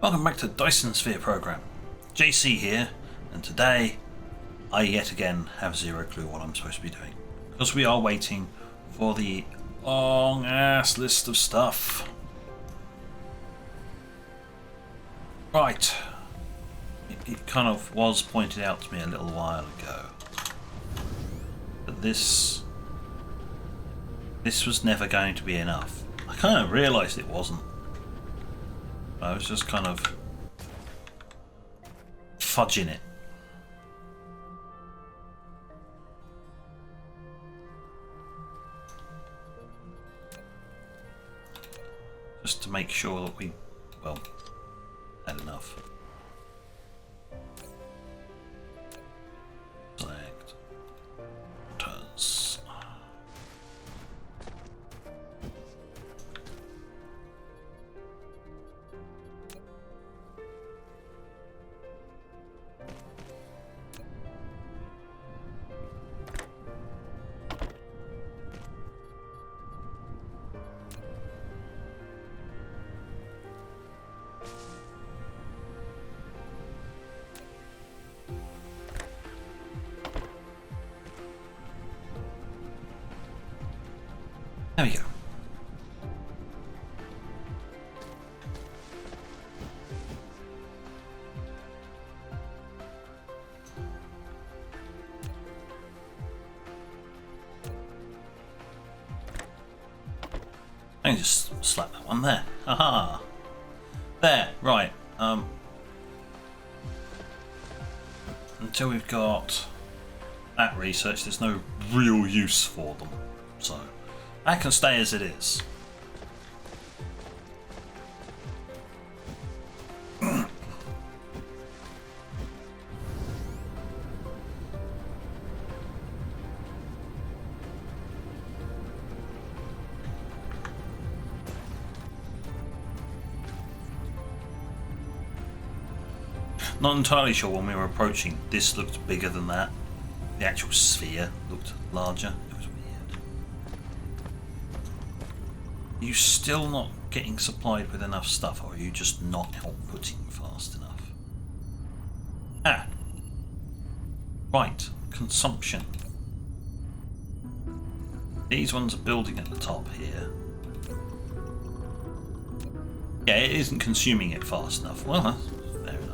Welcome back to Dyson Sphere Program. JC here, and today I yet again have zero clue what I'm supposed to be doing because we are waiting for the long ass list of stuff. Right, it kind of was pointed out to me a little while ago that this was never going to be enough. I kind of realised it wasn't. I was just kind of fudging it. Just to make sure that we, well, had enough. Select. Does. There we go. I can just slap that one there. Haha. There, right. Until we've got that research, there's no real use for them. So that can stay as it is. Not entirely sure when we were approaching. This looked bigger than that. The actual sphere looked larger. It was weird. Are you still not getting supplied with enough stuff, or are you just not outputting fast enough? Ah. Right. Consumption. These ones are building at the top here. Yeah, it isn't consuming it fast enough. Well, that's fair enough.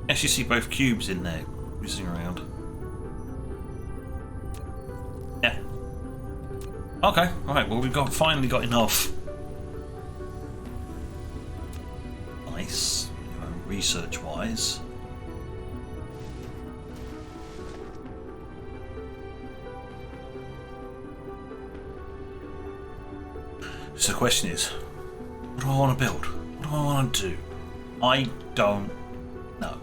Yes, you see both cubes in there whizzing around. Yeah. Okay, right, well we've finally got enough. Nice. Research wise. So the question is, what do I want to build? What do I want to do? I don't know.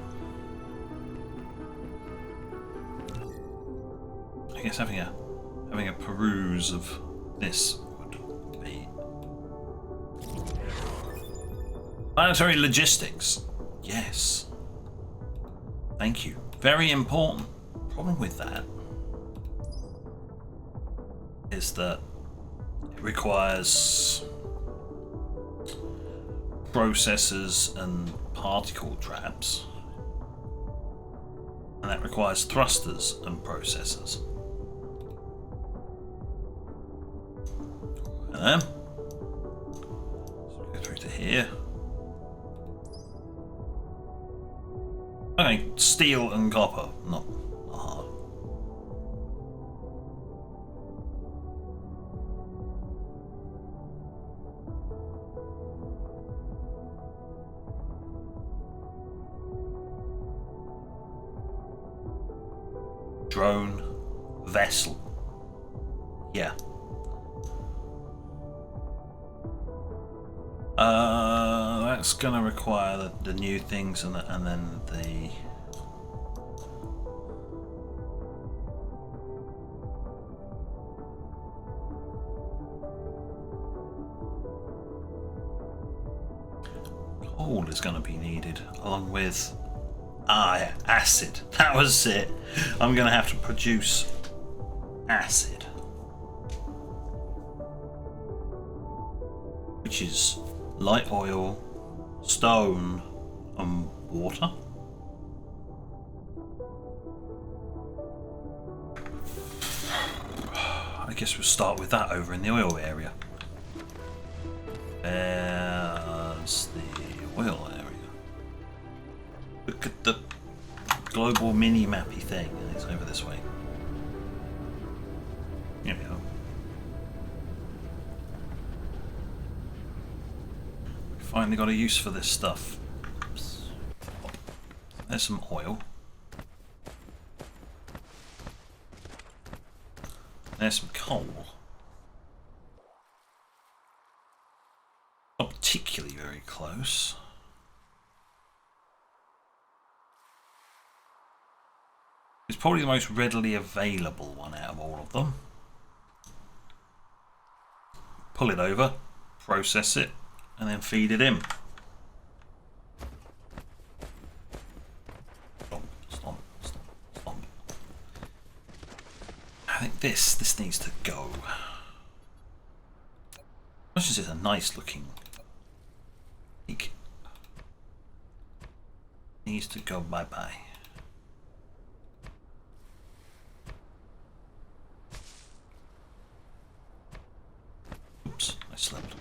I guess having a peruse of this would be planetary logistics. Yes. Thank you. Very important. Problem with that is that it requires processors and particle traps, and that requires thrusters and processors. And then so go through to here. Okay, steel and copper, not hard. Drone vessel. Yeah. That's gonna require the new things and then the coal is gonna be needed along with Ah, yeah, acid. That was it. I'm going to have to produce acid, which is light oil, stone, and water. I guess we'll start with that over in the oil area. There's the oil area. Look at the global mini-mappy thing. It's over this way. Here we go. Finally got a use for this stuff. Oops. There's some oil. There's some coal. Not particularly very close. It's probably the most readily available one out of all of them. Pull it over, process it, and then feed it in. Stomp, stomp, stomp, stomp. I think this needs to go. Much as it's a nice looking peak, needs to go bye bye. Oops, I slept.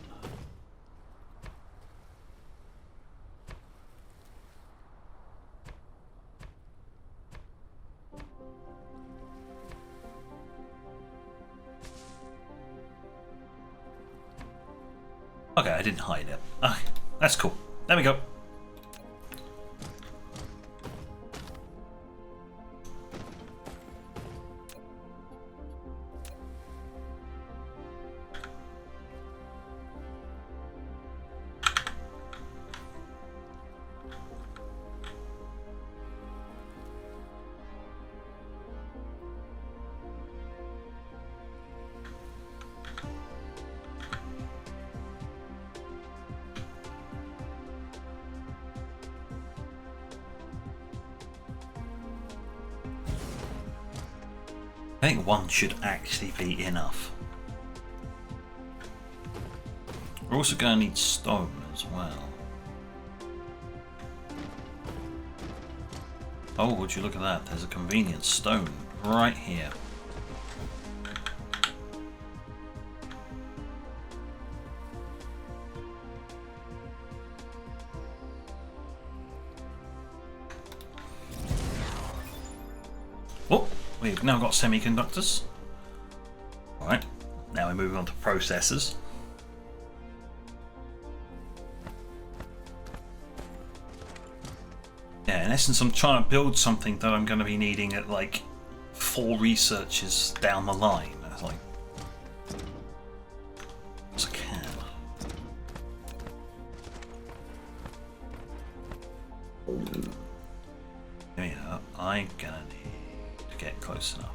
Okay, I didn't hide it. Ah, that's cool. There we go. I think one should actually be enough. We're also going to need stone as well. Oh, would you look at that? There's a convenient stone right here. Oh, we've now got semiconductors. Alright, now we're moving on to processors. Yeah, in essence I'm trying to build something that I'm going to be needing at like 4 researches down the line. It's like, it's a can. There we go. I'm gonna need to get close enough.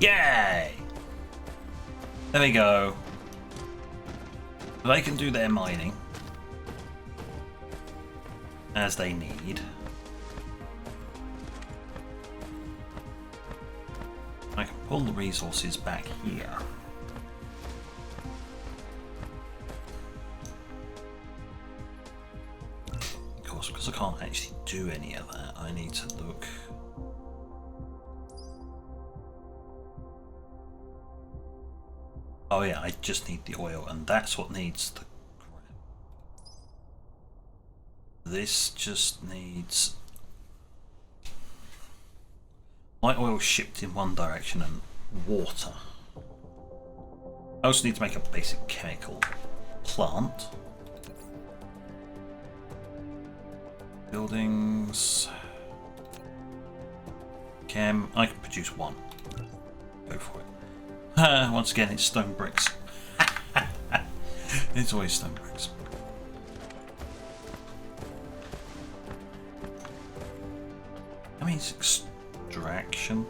Yay! There we go. They can do their mining as they need. I can pull the resources back here. Of course, because I can't actually do any of that, I need to look. Oh yeah, I just need the oil, and that's what needs the crap. This just needs light oil shipped in one direction and water. I also need to make a basic chemical plant. Buildings. Chem. I can produce one. Go for it. Once again, it's stone bricks. It's always stone bricks. That means extraction.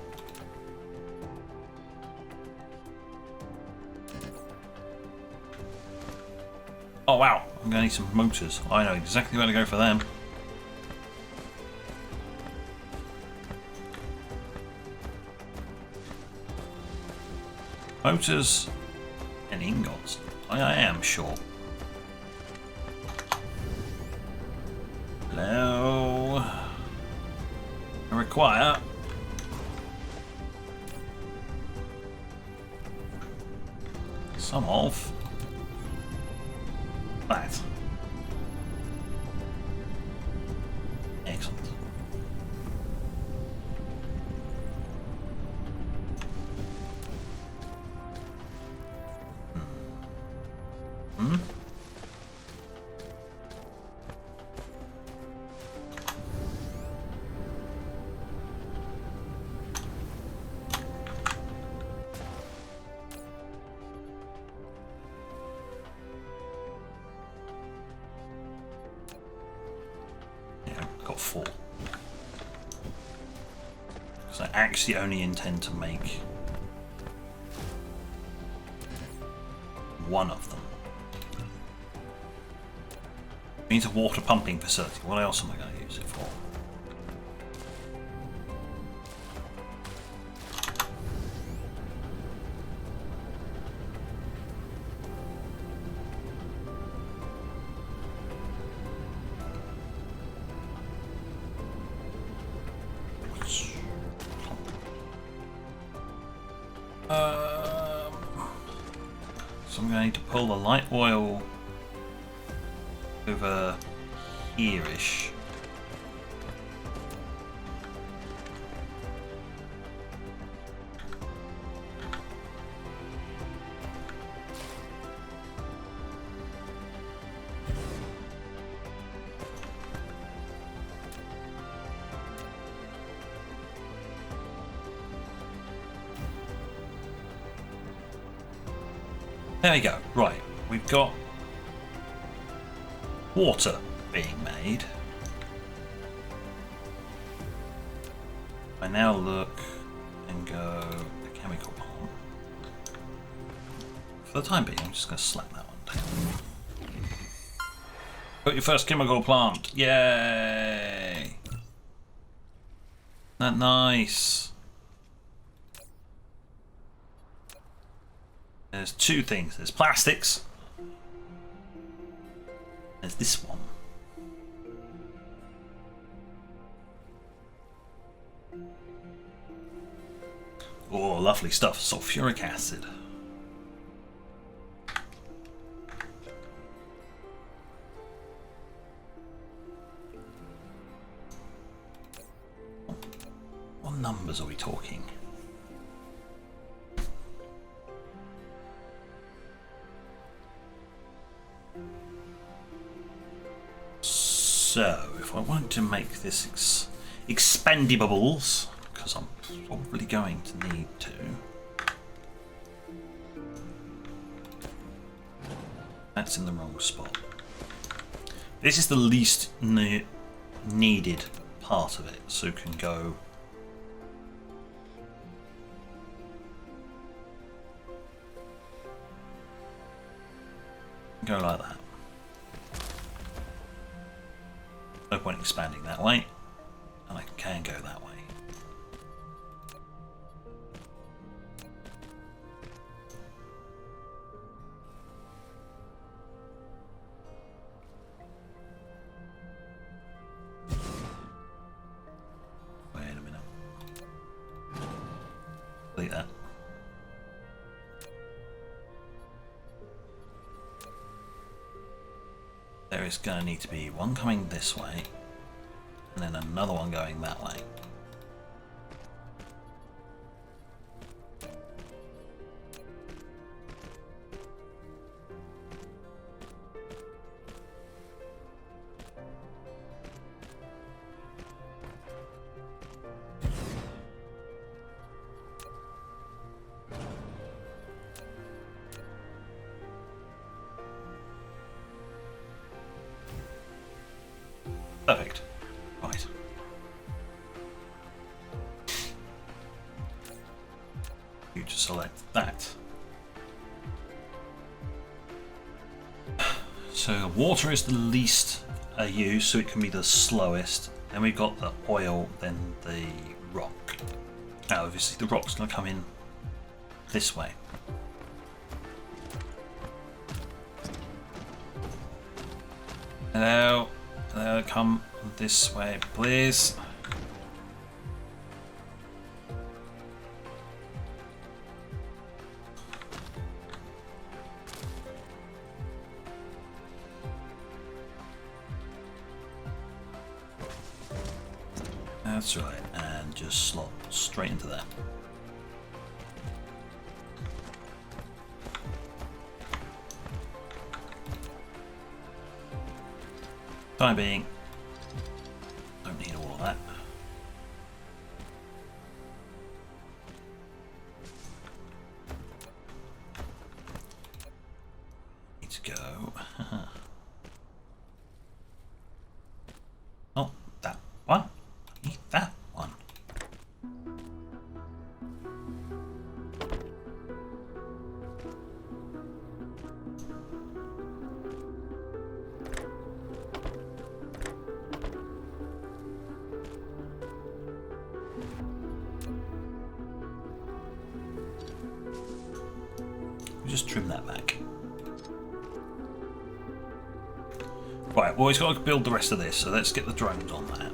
Oh wow, I'm going to need some motors. I know exactly where to go for them. Motors and ingots. I am sure. Hello. I require some of that. Excellent. Hmm? Yeah, got 4. Because I actually only intend to make one of them. Means a water pumping facility. What else am I going to use it for? So I'm going to need to pull the light oil over here-ish. There we go. Right, we've got water being made. I now look and go the chemical plant. For the time being, I'm just going to slap that one down. Got your first chemical plant. Yay! Isn't that nice? There's 2 things. There's plastics. There's this one. Oh, lovely stuff. Sulfuric acid. What numbers are we talking? So, if I want to make this expendables, because I'm probably going to need to. That's in the wrong spot. This is the least needed part of it, so it can go. Go like that. No point expanding that way, and I can go that way. Wait a minute. Delete that. There there is going to need to be one coming this way and then another one going that way. Perfect. Right. You just select that. So water is the least used, so it can be the slowest. Then we've got the oil, then the rock. Now obviously the rock's going to come in this way. Hello. Come this way, please. That's right, and just slot straight into that. Time being, don't need all of that. Need to go. Oh, that one. I need that one. Just trim that back. Right, well, he's got to build the rest of this, so let's get the drones on that.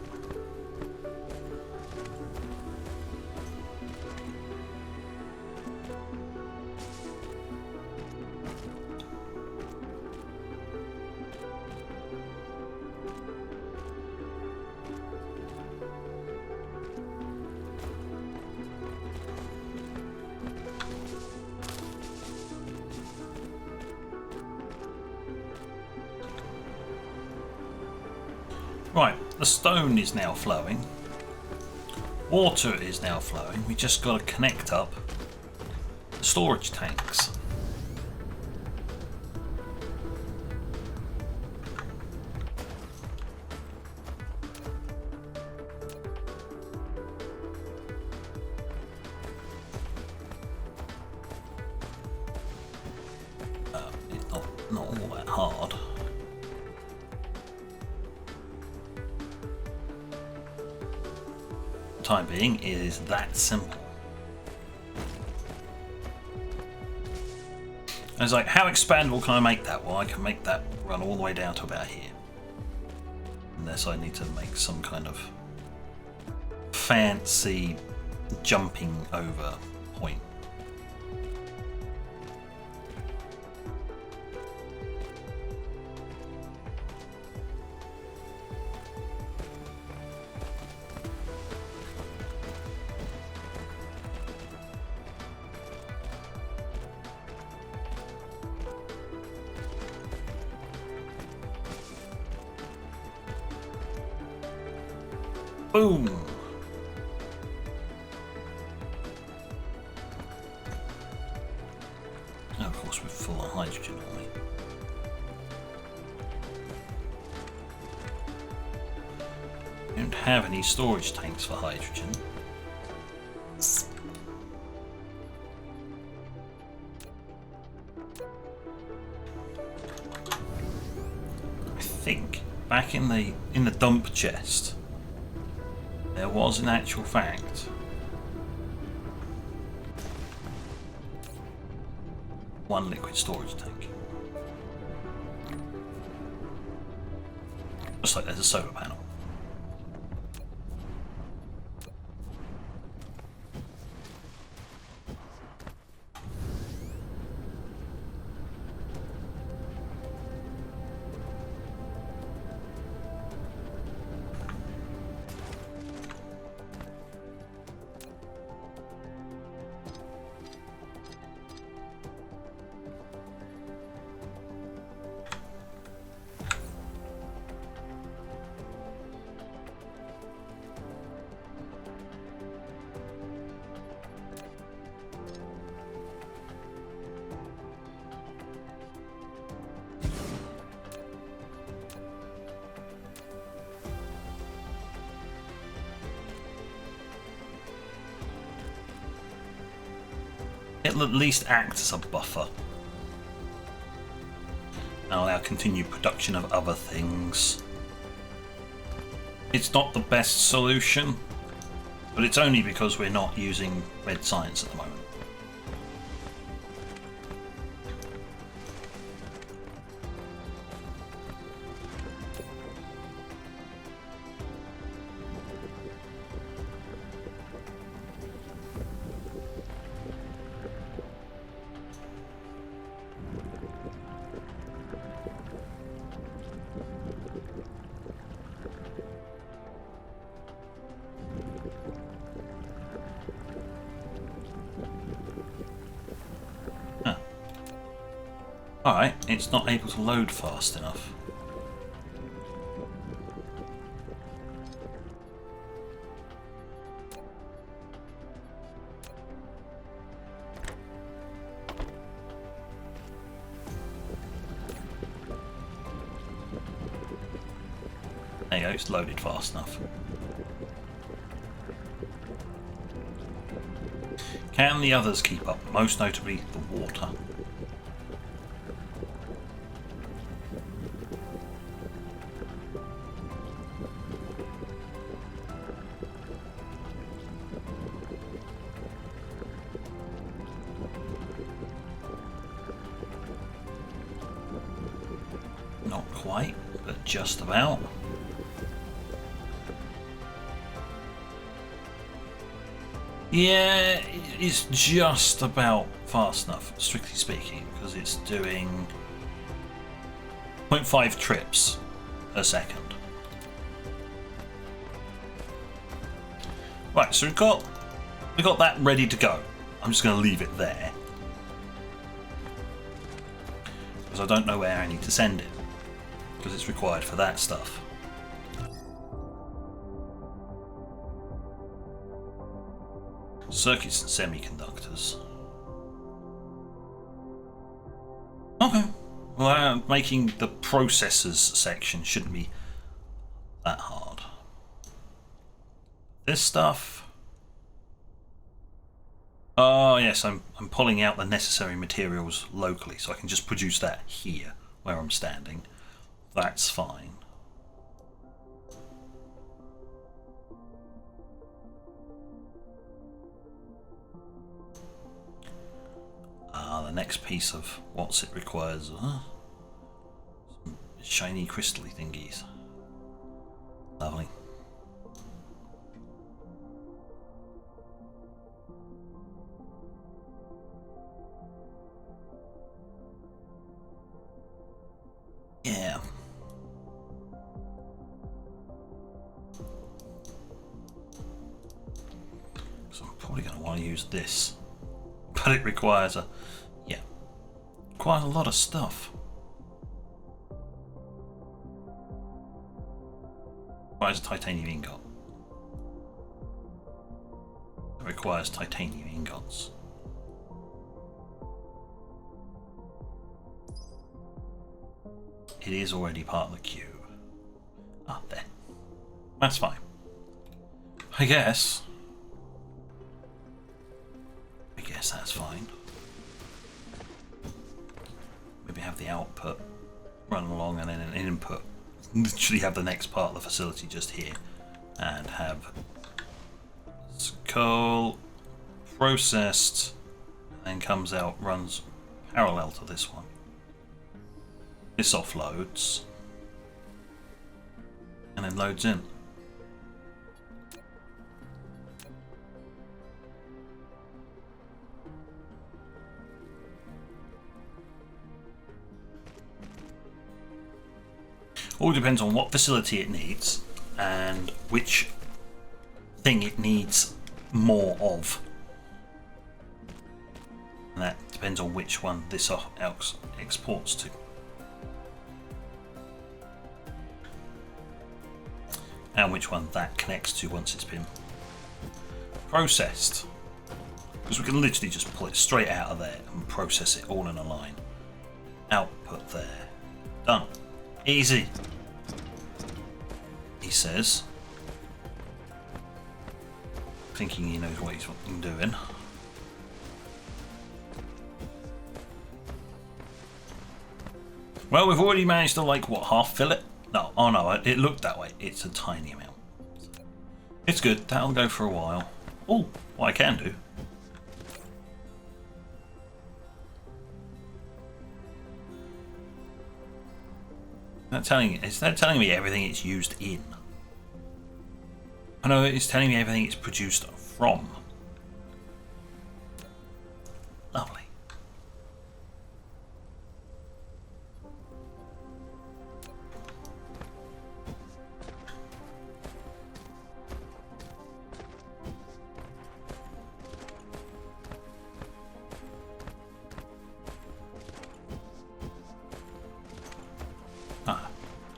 Right, the stone is now flowing. Water is now flowing. We just got to connect up the storage tanks. It's not all that hard. Time being, it is that simple. And it's like, how expandable can I make that? Well, I can make that run all the way down to about here. Unless I need to make some kind of fancy jumping over point. Boom! And of course we're full of hydrogen, aren't we? We don't have any storage tanks for hydrogen. I think back in the dump chest there was, in actual fact, one liquid storage tank. Just like there's a solar panel. It'll at least act as a buffer. Now allow continued production of other things. It's not the best solution, but it's only because we're not using red science at the moment. Alright, it's not able to load fast enough. There you go, it's loaded fast enough. Can the others keep up? Most notably the water. Not quite, but just about. Yeah, it's just about fast enough, strictly speaking, because it's doing 0.5 trips a second. Right, so we've got that ready to go. I'm just going to leave it there because I don't know where I need to send it, because it's required for that stuff. Circuits and semiconductors. Okay. Well, making the processors section shouldn't be that hard. This stuff. Oh yes, I'm pulling out the necessary materials locally, so I can just produce that here where I'm standing. That's fine. The next piece of what's it requires some shiny crystally thingies. Lovely. Yeah. So I'm probably going to want to use this, but it requires quite a lot of stuff. Requires a titanium ingot. It requires titanium ingots. It is already part of the cube. Ah, there. That's fine. I guess that's fine. Maybe have the output run along and then an input. Literally have the next part of the facility just here. And have coal processed and then comes out, runs parallel to this one. This offloads and then loads in. All depends on what facility it needs and which thing it needs more of. And that depends on which one this exports to. And which one that connects to once it's been processed. Because we can literally just pull it straight out of there and process it all in a line. Output there. Done. Easy. He says. Thinking he knows what he's doing. Well, we've already managed to, like, what, half fill it? No, oh no, it looked that way. It's a tiny amount. It's good. That'll go for a while. Oh, what I can do. It's not telling me everything it's used in. I know it's telling me everything it's produced from. Lovely.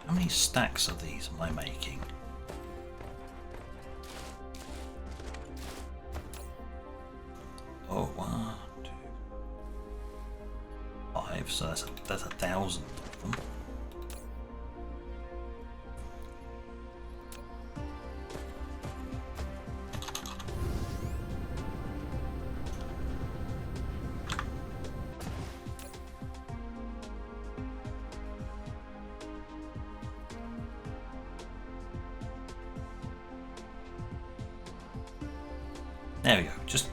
How many stacks of these am I making? Oh, 1, 2, 5. So that's 1,000 of them. There we go. Just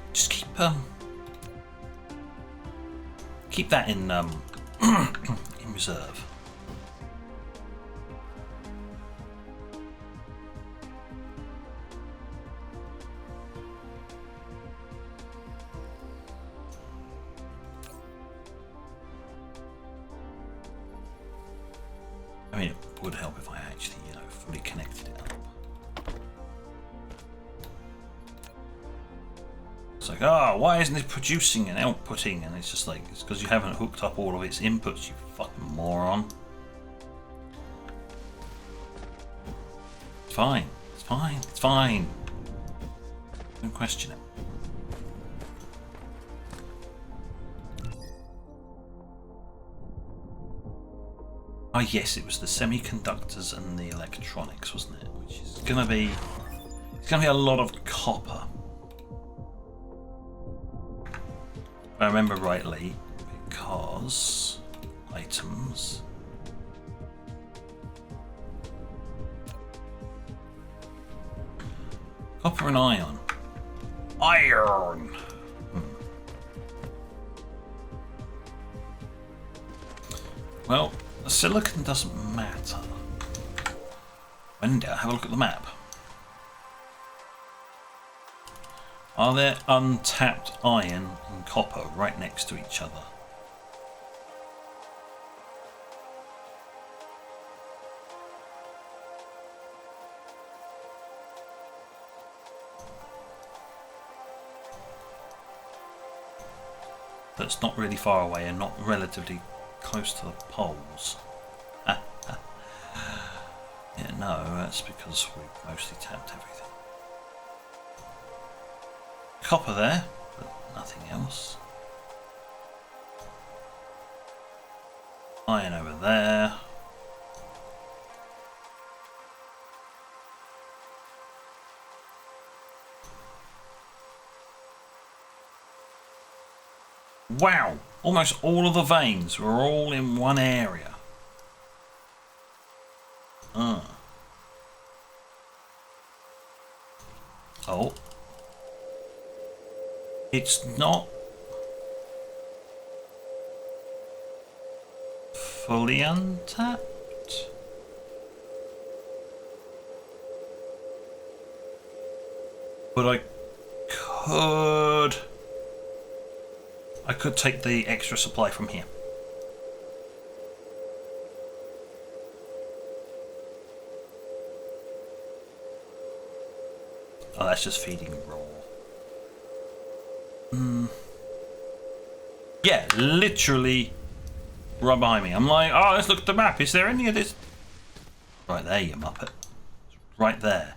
keep that in in reserve. I mean, it would help if I actually, fully connected it up. It's like, why isn't it producing and outputting? And it's just like, it's because you haven't hooked up all of its inputs, you fucking moron. It's fine. It's fine. It's fine. Don't question it. Oh yes, it was the semiconductors and the electronics, wasn't it? Which is gonna be, it's gonna be a lot of copper. If I remember rightly, because items. Copper and iron. Iron! Well, the silicon doesn't matter. When in doubt, have a look at the map. Are there untapped iron and copper right next to each other? That's not really far away and not relatively close to the poles. Yeah, no, that's because we've mostly tapped everything. Copper there, but nothing else. Iron over there. Wow! Almost all of the veins were all in one area. Oh. It's not fully untapped. But I could take the extra supply from here. Oh, that's just feeding raw. Yeah, literally right behind me. I'm like, oh, let's look at the map. Is there any of this? Right there, you muppet. Right there.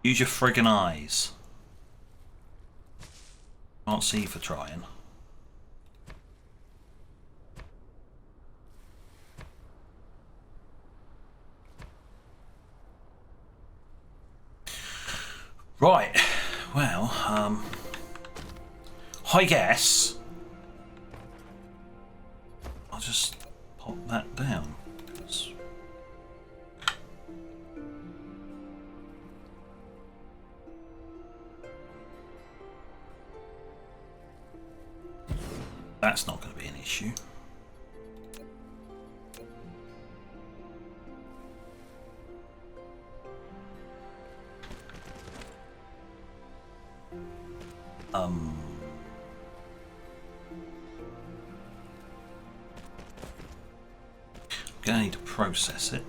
Use your friggin' eyes. Can't see for trying. Right. Well, I guess I'll just pop pop that down. 'Cause that's not going to be an issue. Gonna need to process it.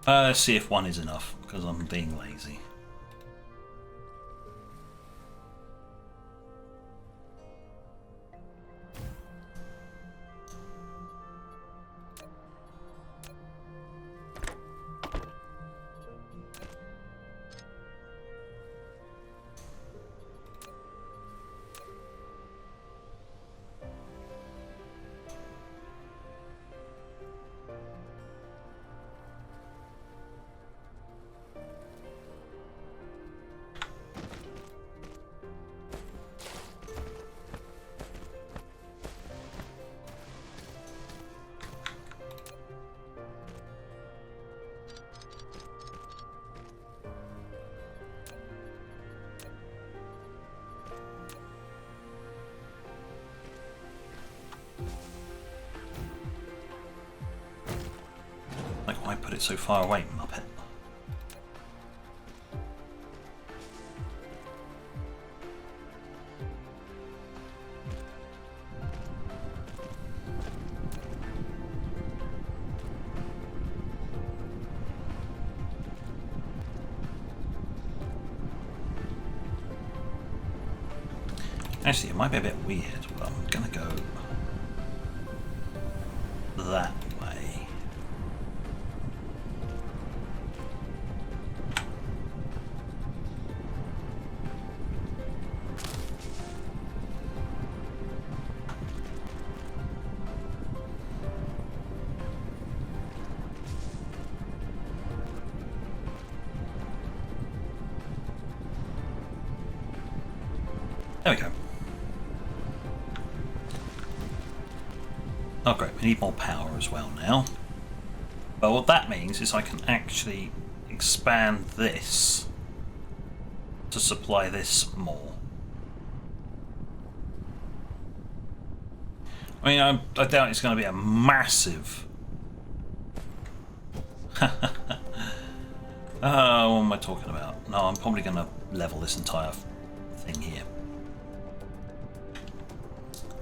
Let's see if one is enough, because I'm being lazy. Like, why put it so far away, Muppet? Actually, it might be a bit weird, but I'm gonna go that way. There we go. Oh great, we need more power as well now. But what that means is I can actually expand this to supply this more. I mean, I doubt it's going to be a massive... what am I talking about? No, I'm probably going to level this entire thing here.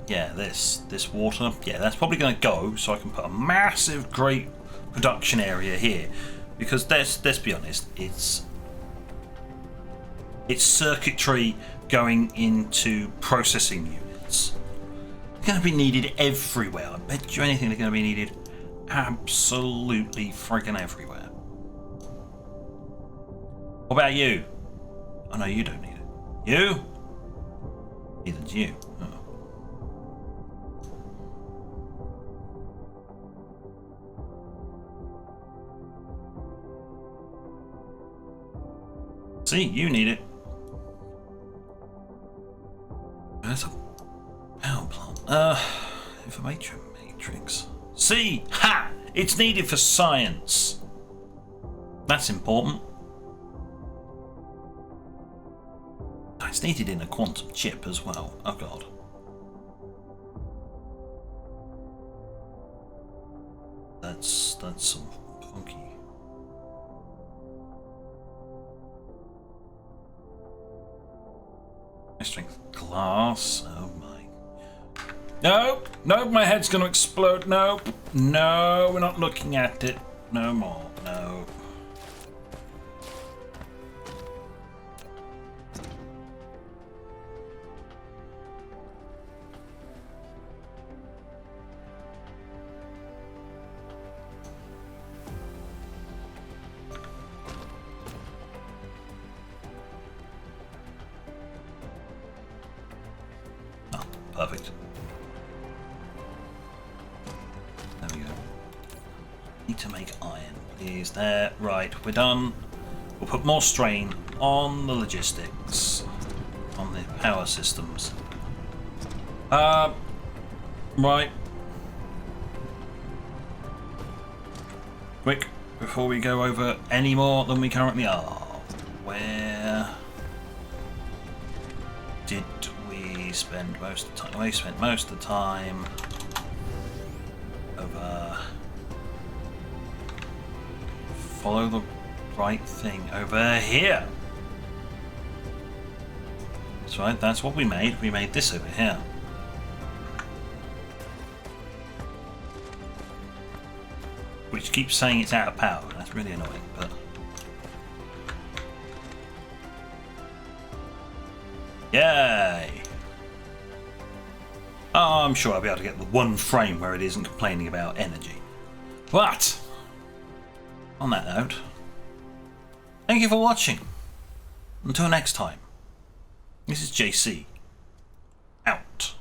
Yeah, this water, yeah, that's probably going to go, so I can put a massive, great production area here, because let's be honest, it's circuitry going into processing units. It's going to be needed everywhere. I bet you anything they're going to be needed absolutely friggin' everywhere. What about you? Oh no, you don't need it. You? Neither do you. Oh. See, you need it. That's a power plant. Information matrix. See, ha! It's needed for science. That's important. It's needed in a quantum chip as well. Oh god. That's some funky. Strength glass. Oh my. Nope. Nope, my head's gonna explode. Nope. No, we're not looking at it. No more. No. Perfect. There we go. Need to make iron, please. There. Right, we're done. We'll put more strain on the logistics, on the power systems. Right. Quick, before we go over any more than we currently are. Where did we spend most of the time? We spent most of the time over... Follow the right thing over here. That's right, that's what we made. We made this over here. Which keeps saying it's out of power. That's really annoying, but... Yay! Oh, I'm sure I'll be able to get the one frame where it isn't complaining about energy. But, on that note, thank you for watching. Until next time, this is JC, out.